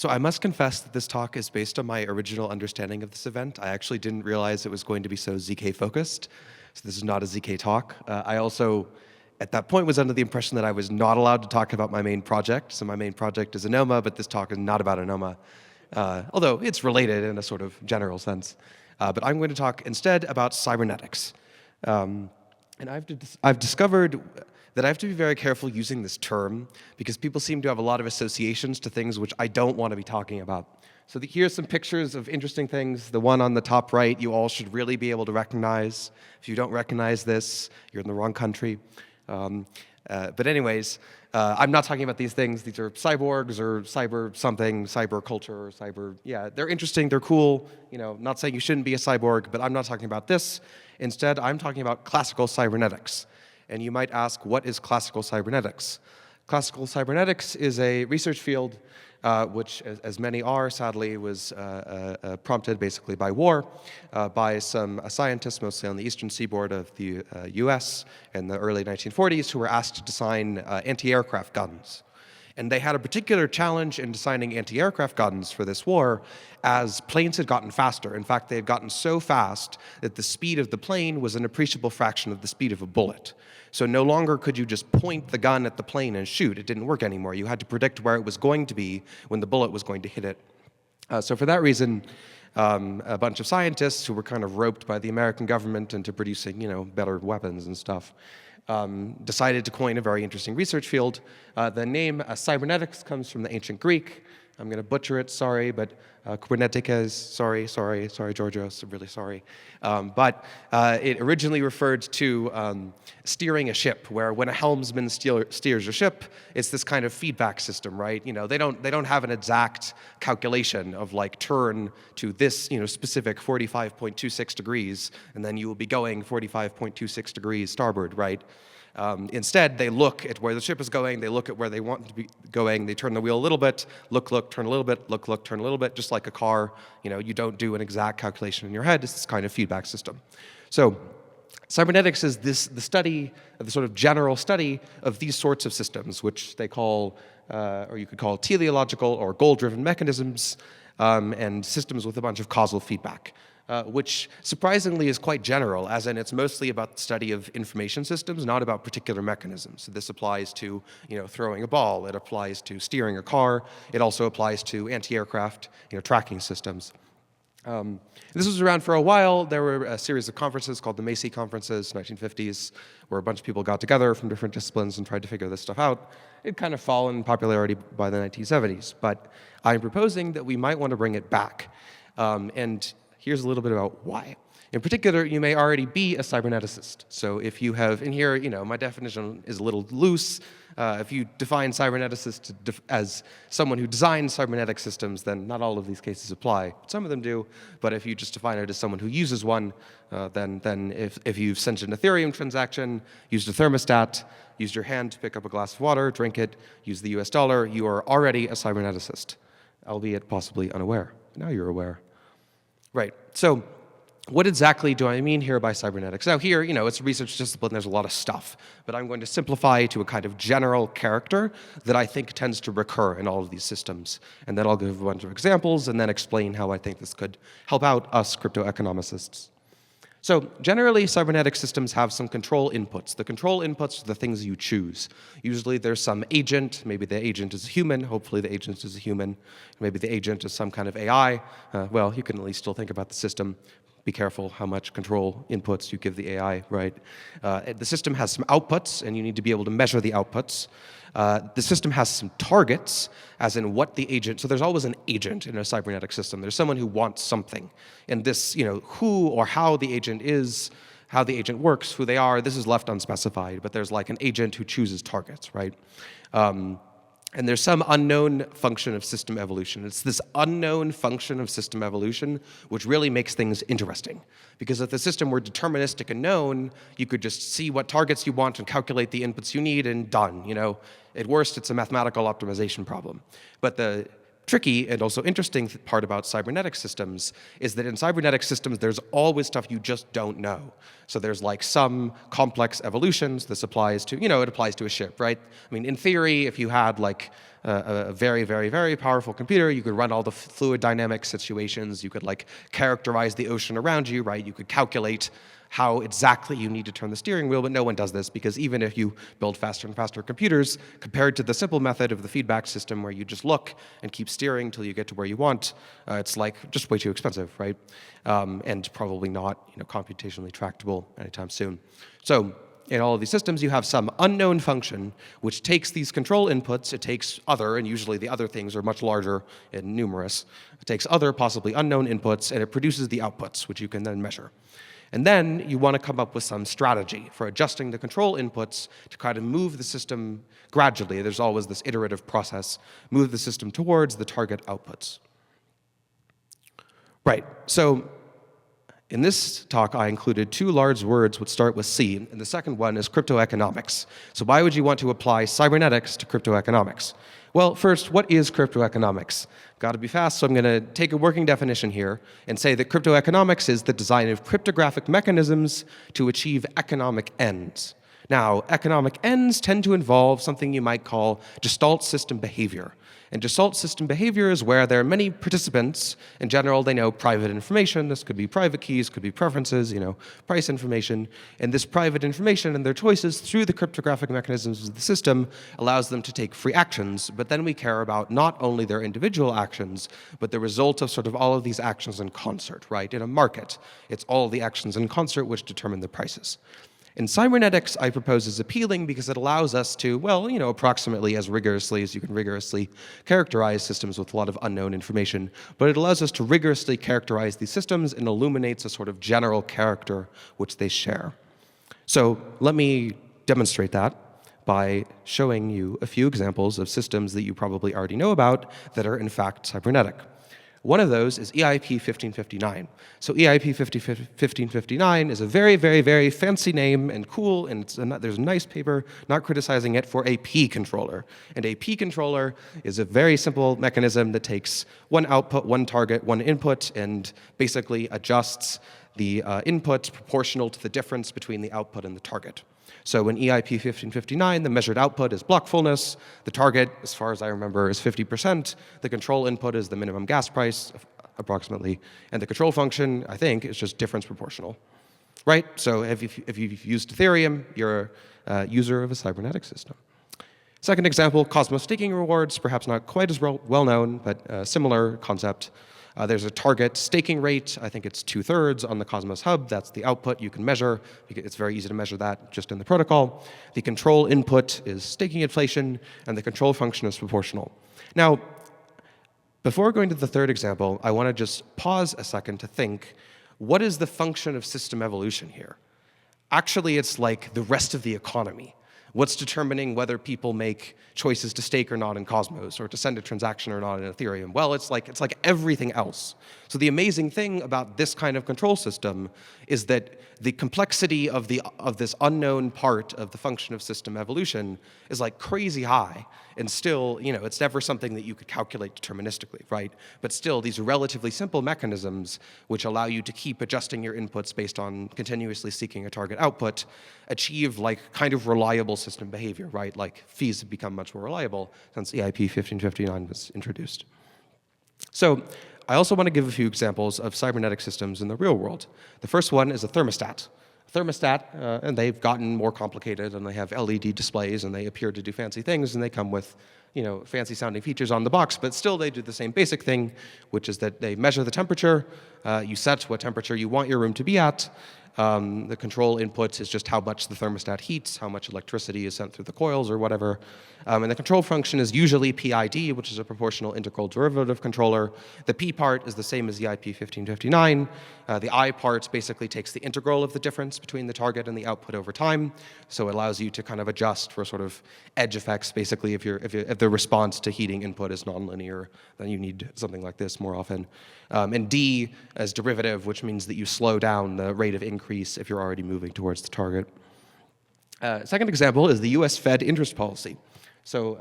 So I must confess that this talk is based on my original understanding of this event. I actually didn't realize it was going to be so ZK focused. So this is not a ZK talk. I also, at that point, was under the impression that I was not allowed to talk about my main project. So my main project is ANOMA, but this talk is not about ANOMA, although it's related in a sort of general sense. But I'm going to talk instead about cybernetics. And I've discovered that I have to be very careful using this term because people seem to have a lot of associations to things which I don't want to be talking about. So here's some pictures of interesting things. The one on the top right, you all should really be able to recognize. If you don't recognize this, you're in the wrong country. But anyways, I'm not talking about these things. These are cyborgs or cyber something, cyber culture, or cyber, yeah, they're interesting, they're cool. You know, not saying you shouldn't be a cyborg, but I'm not talking about this. Instead, I'm talking about classical cybernetics. And you might ask, what is classical cybernetics? Classical cybernetics is a research field which, as many are, sadly, was prompted basically by war, by some scientists, mostly on the eastern seaboard of the US in the early 1940s, who were asked to design anti-aircraft guns. And they had a particular challenge in designing anti-aircraft guns for this war, as planes had gotten faster. In fact, they had gotten so fast that the speed of the plane was an appreciable fraction of the speed of a bullet. So no longer could you just point the gun at the plane and shoot. It didn't work anymore. You had to predict where it was going to be when the bullet was going to hit it. So for that reason, a bunch of scientists who were kind of roped by the American government into producing, better weapons and stuff, decided to coin a very interesting research field. The name cybernetics comes from the ancient Greek. I'm going to butcher it, sorry, but Kubernetes, sorry, Georgios, really sorry. But it originally referred to steering a ship, where when a helmsman steers a ship, it's this kind of feedback system, right? They don't have an exact calculation of like turn to this, specific 45.26 degrees, and then you will be going 45.26 degrees starboard, right? Instead, they look at where the ship is going, they look at where they want to be going, they turn the wheel a little bit, look, turn a little bit, look, turn a little bit, just like a car. You don't do an exact calculation in your head, it's this kind of feedback system. So cybernetics is the study, the sort of general study of these sorts of systems, which they call, or you could call teleological or goal-driven mechanisms, and systems with a bunch of causal feedback. Which surprisingly is quite general, as in it's mostly about the study of information systems, not about particular mechanisms. So this applies to, throwing a ball. It applies to steering a car. It also applies to anti-aircraft, tracking systems. This was around for a while. There were a series of conferences called the Macy Conferences, 1950s, where a bunch of people got together from different disciplines and tried to figure this stuff out. It kind of fallen in popularity by the 1970s, but I'm proposing that we might want to bring it back. And here's a little bit about why. In particular, you may already be a cyberneticist. So if you have, in here, my definition is a little loose. If you define cyberneticist as someone who designs cybernetic systems, then not all of these cases apply. Some of them do, but if you just define it as someone who uses one, then if you've sent an Ethereum transaction, used a thermostat, used your hand to pick up a glass of water, drink it, use the US dollar, you are already a cyberneticist, albeit possibly unaware. Now you're aware. Right, so what exactly do I mean here by cybernetics? Now here, it's a research discipline, there's a lot of stuff, but I'm going to simplify to a kind of general character that I think tends to recur in all of these systems. And then I'll give a bunch of examples and then explain how I think this could help out us cryptoeconomicists. So generally, cybernetic systems have some control inputs. The control inputs are the things you choose. Usually there's some agent. Maybe the agent is a human. Hopefully the agent is a human. Maybe the agent is some kind of AI. Well, you can at least still think about the system. Be careful how much control inputs you give the AI, right? The system has some outputs, and you need to be able to measure the outputs. The system has some targets, as in what the agent, so there's always an agent in a cybernetic system. There's someone who wants something. And this, who or how the agent is, how the agent works, who they are, this is left unspecified, but there's like an agent who chooses targets, right? And there's some unknown function of system evolution. It's this unknown function of system evolution which really makes things interesting. Because if the system were deterministic and known, you could just see what targets you want and calculate the inputs you need and done. At worst, it's a mathematical optimization problem. But the tricky and also interesting part about cybernetic systems is that in cybernetic systems, there's always stuff you just don't know. So there's like some complex evolutions. This applies to, it applies to a ship, right? I mean, in theory, if you had like a very, very, very powerful computer. You could run all the fluid dynamic situations. You could like characterize the ocean around you, right? You could calculate how exactly you need to turn the steering wheel, but no one does this because even if you build faster and faster computers, compared to the simple method of the feedback system where you just look and keep steering until you get to where you want, it's like just way too expensive, right? And probably not computationally tractable anytime soon. So in all of these systems, you have some unknown function which takes these control inputs, it takes other, and usually the other things are much larger and numerous. It takes other, possibly unknown inputs, and it produces the outputs, which you can then measure. And then you want to come up with some strategy for adjusting the control inputs to kind of move the system gradually. There's always this iterative process, move the system towards the target outputs. Right, so in this talk, I included two large words which start with C, and the second one is cryptoeconomics. So why would you want to apply cybernetics to cryptoeconomics? Well, first, what is cryptoeconomics? Got to be fast, so I'm going to take a working definition here and say that cryptoeconomics is the design of cryptographic mechanisms to achieve economic ends. Now, economic ends tend to involve something you might call Gestalt system behavior. And Gestalt system behavior is where there are many participants. In general, they know private information. This could be private keys, could be preferences, price information. And this private information and their choices through the cryptographic mechanisms of the system allows them to take free actions. But then we care about not only their individual actions, but the result of sort of all of these actions in concert, right? In a market, it's all the actions in concert which determine the prices. And cybernetics, I propose, is appealing because it allows us to, approximately as rigorously as you can rigorously characterize systems with a lot of unknown information, but it allows us to rigorously characterize these systems and illuminates a sort of general character which they share. So let me demonstrate that by showing you a few examples of systems that you probably already know about that are in fact cybernetic. One of those is EIP 1559. So EIP 1559 is a very, very, very fancy name and cool, and there's a nice paper not criticizing it for a P controller. And a P controller is a very simple mechanism that takes one output, one target, one input, and basically adjusts the input proportional to the difference between the output and the target. So in EIP 1559, the measured output is block fullness. The target, as far as I remember, is 50%. The control input is the minimum gas price, approximately. And the control function, I think, is just difference proportional. Right? So if you've used Ethereum, you're a user of a cybernetic system. Second example, Cosmos staking rewards, perhaps not quite as well known, but a similar concept. There's a target staking rate. I think it's 2/3 on the Cosmos Hub. That's the output you can measure. It's very easy to measure that just in the protocol. The control input is staking inflation, and the control function is proportional. Now, before going to the third example, I want to just pause a second to think, what is the function of system evolution here? Actually, it's like the rest of the economy. What's determining whether people make choices to stake or not in Cosmos, or to send a transaction or not in Ethereum? Well, it's like everything else. So the amazing thing about this kind of control system is that the complexity of this unknown part of the function of system evolution is like crazy high, and still, it's never something that you could calculate deterministically, right? But still, these relatively simple mechanisms which allow you to keep adjusting your inputs based on continuously seeking a target output achieve like kind of reliable system behavior, right? Like fees have become much more reliable since EIP 1559 was introduced. So I also want to give a few examples of cybernetic systems in the real world. The first one is a thermostat. And they've gotten more complicated, and they have LED displays, and they appear to do fancy things, and they come with fancy sounding features on the box, but still they do the same basic thing, which is that they measure the temperature. You set what temperature you want your room to be at. The control input is just how much the thermostat heats, how much electricity is sent through the coils or whatever. And the control function is usually PID, which is a proportional integral derivative controller. The P part is the same as the EIP 1559. The I part basically takes the integral of the difference between the target and the output over time. So it allows you to kind of adjust for sort of edge effects. Basically, if the response to heating input is nonlinear, then you need something like this more often. And D as derivative, which means that you slow down the rate of increase if you're already moving towards the target. Second example is the US Fed interest policy. So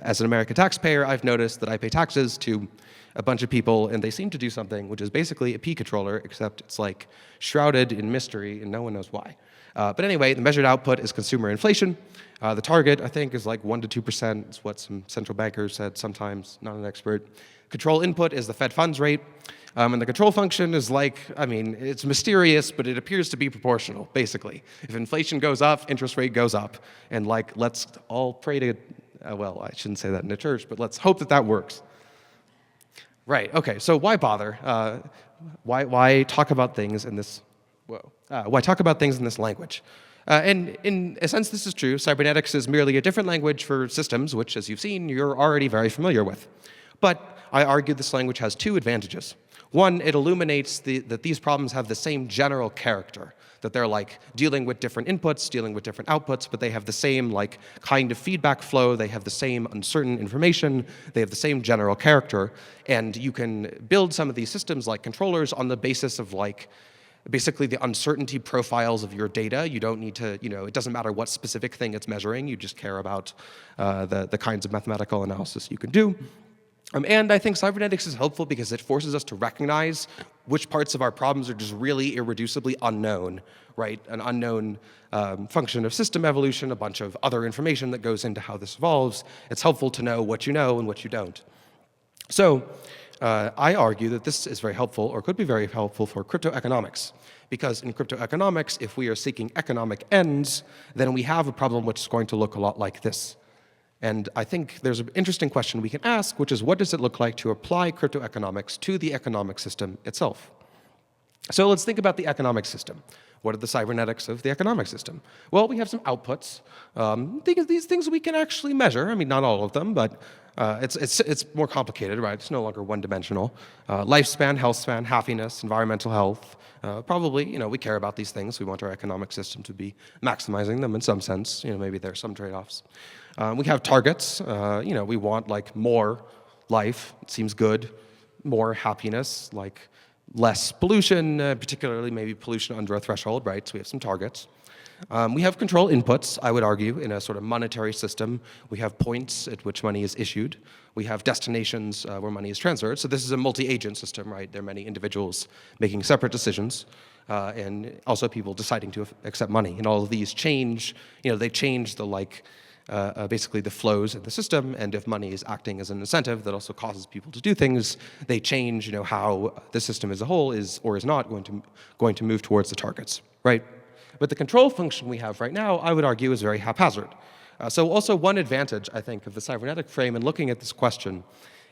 as an American taxpayer, I've noticed that I pay taxes to a bunch of people, and they seem to do something which is basically a P controller, except it's like shrouded in mystery, and no one knows why. But anyway, the measured output is consumer inflation. The target, I think, is like 1 to 2%. It's what some central bankers said sometimes, not an expert. Control input is the Fed funds rate. And the control function is like, I mean, it's mysterious, but it appears to be proportional, basically. If inflation goes up, interest rate goes up. And like, let's all pray to, well, I shouldn't say that in a church, but let's hope that that works. Right, okay, so why bother? Why talk about things in this, why talk about things in this language? And in a sense, this is true. Cybernetics is merely a different language for systems, which, as you've seen, you're already very familiar with. But I argue this language has two advantages. One, it illuminates that these problems have the same general character, that they're like dealing with different inputs, dealing with different outputs, but they have the same like kind of feedback flow, they have the same uncertain information, they have the same general character, and you can build some of these systems like controllers on the basis of like basically the uncertainty profiles of your data. You don't need to, it doesn't matter what specific thing it's measuring, you just care about the kinds of mathematical analysis you can do. And I think cybernetics is helpful because it forces us to recognize which parts of our problems are just really irreducibly unknown, right? An unknown function of system evolution, a bunch of other information that goes into how this evolves. It's helpful to know what you know and what you don't. So I argue that this is very helpful, or could be very helpful, for cryptoeconomics. Because in cryptoeconomics, if we are seeking economic ends, then we have a problem which is going to look a lot like this. And I think there's an interesting question we can ask, which is, what does it look like to apply cryptoeconomics to the economic system itself? So let's think about the economic system. What are the cybernetics of the economic system? Well, we have some outputs. These things we can actually measure. I mean, not all of them, but it's more complicated, right? It's no longer one-dimensional. Lifespan, health span, happiness, environmental health. Probably, we care about these things. We want our economic system to be maximizing them in some sense. Maybe there are some trade-offs. We have targets. We want like more life. It seems good. More happiness, like less pollution, particularly maybe pollution under a threshold, right? So we have some targets. We have control inputs, I would argue, in a sort of monetary system. We have points at which money is issued. We have destinations where money is transferred. So this is a multi-agent system, right? There are many individuals making separate decisions, and also people deciding to accept money. And all of these change, they change the basically the flows in the system, and if money is acting as an incentive that also causes people to do things, they change, how the system as a whole is or is not going to move towards the targets, right? But the control function we have right now, I would argue, is very haphazard. So also one advantage, I think, of the cybernetic frame in looking at this question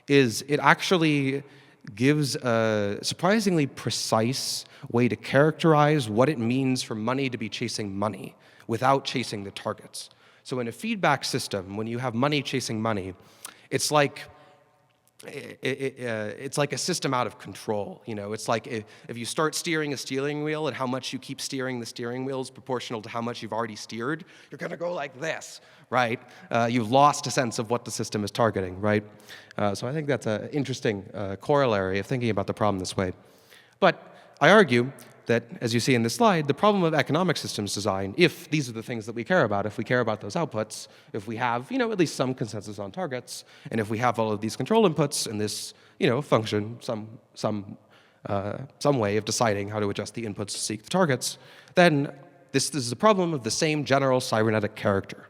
is it actually gives a surprisingly precise way to characterize what it means for money to be chasing money without chasing the targets. So in a feedback system, when you have money chasing money, it's like it's like a system out of control. It's like if you start steering a steering wheel and how much you keep steering the steering wheel is proportional to how much you've already steered, you're going to go like this, right? You've lost a sense of what the system is targeting, right? So I think that's an interesting corollary of thinking about the problem this way. But I argue that, as you see in this slide, the problem of economic systems design, if these are the things that we care about, if we care about those outputs, if we have, at least some consensus on targets, and if we have all of these control inputs and this, function, some way of deciding how to adjust the inputs to seek the targets, then this is a problem of the same general cybernetic character.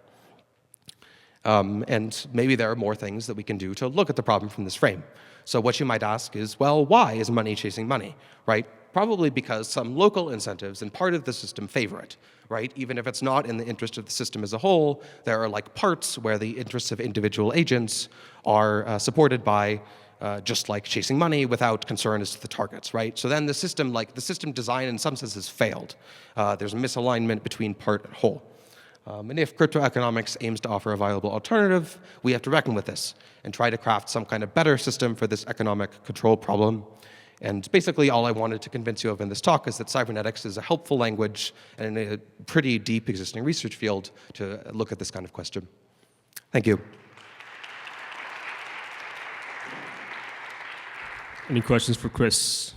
And maybe there are more things that we can do to look at the problem from this frame. So what you might ask is, well, why is money chasing money, right? Probably because some local incentives and part of the system favor it, right? Even if it's not in the interest of the system as a whole, there are like parts where the interests of individual agents are supported by just like chasing money without concern as to the targets, right? So then the system design in some senses failed. There's a misalignment between part and whole. And if cryptoeconomics aims to offer a viable alternative, we have to reckon with this and try to craft some kind of better system for this economic control problem. And basically all I wanted to convince you of in this talk is that cybernetics is a helpful language and a pretty deep existing research field to look at this kind of question. Thank you. Any questions for Chris?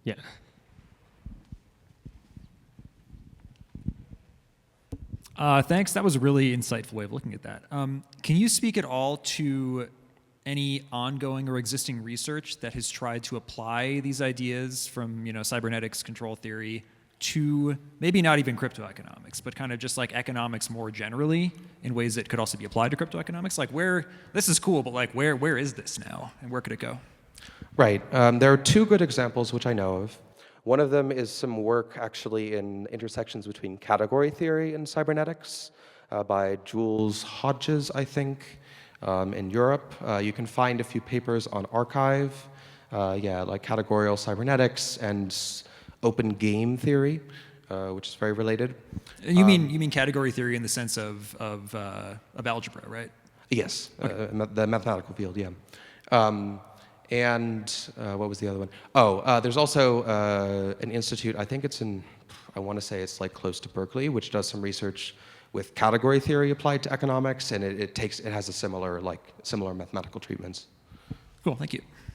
Yeah. Thanks. That was a really insightful way of looking at that. Can you speak at all to any ongoing or existing research that has tried to apply these ideas from, cybernetics, control theory, to maybe not even cryptoeconomics, but kind of just like economics more generally in ways that could also be applied to cryptoeconomics? Like this is cool, but like where is this now, and where could it go? Right. There are two good examples which I know of. One of them is some work actually in intersections between category theory and cybernetics by Jules Hodges, I think, in Europe. You can find a few papers on Archive, like categorical cybernetics and open game theory, which is very related. You mean category theory in the sense of algebra, right? Yes, Okay. the mathematical field, yeah. And what was the other one? Oh, there's also an institute, I think I want to say it's like close to Berkeley, which does some research with category theory applied to economics, and it has a similar mathematical treatments. Cool, thank you.